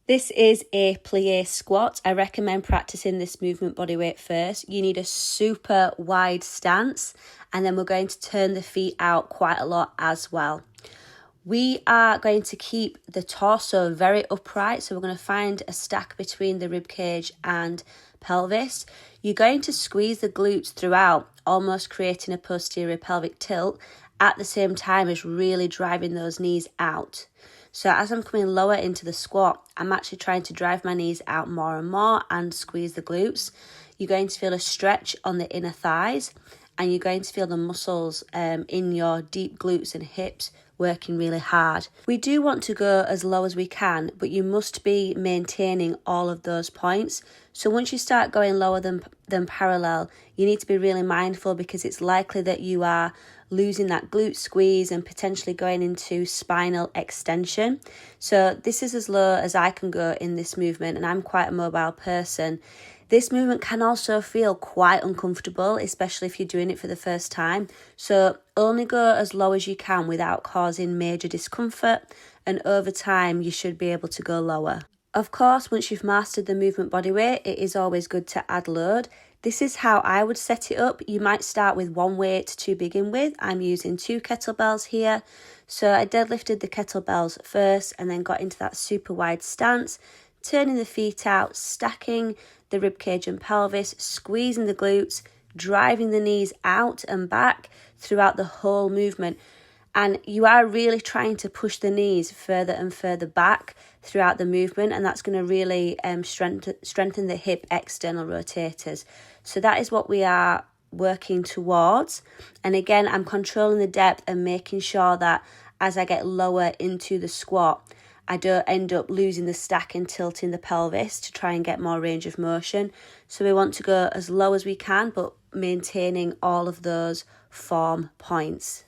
This is a plié squat. I recommend practicing this movement body weight first. You need a super wide stance, and then we're going to turn the feet out quite a lot as well. We are going to keep the torso very upright, so we're going to find a stack between the rib cage and pelvis. You're going to squeeze the glutes throughout, almost creating a posterior pelvic tilt at the same time as really driving those knees out. So as I'm coming lower into the squat, I'm actually trying to drive my knees out more and more and squeeze the glutes. You're going to feel a stretch on the inner thighs, and you're going to feel the muscles in your deep glutes and hips working really hard. We do want to go as low as we can, but you must be maintaining all of those points. So once you start going lower than parallel, you need to be really mindful, because it's likely that you are losing that glute squeeze and potentially going into spinal extension. So this is as low as I can go in this movement, and I'm quite a mobile person. This movement can also feel quite uncomfortable, especially if you're doing it for the first time. So only go as low as you can without causing major discomfort, and over time you should be able to go lower. Of course, once you've mastered the movement body weight, it is always good to add load. This is how I would set it up. You might start with one weight to begin with. I'm using 2 kettlebells here. So I deadlifted the kettlebells first and then got into that super wide stance, turning the feet out, stacking the ribcage and pelvis, squeezing the glutes, driving the knees out and back throughout the whole movement. And you are really trying to push the knees further and further back throughout the movement, and that's going to really strengthen the hip external rotators. So that is what we are working towards. And again, I'm controlling the depth and making sure that as I get lower into the squat, I don't end up losing the stack and tilting the pelvis to try and get more range of motion. So we want to go as low as we can, but maintaining all of those form points.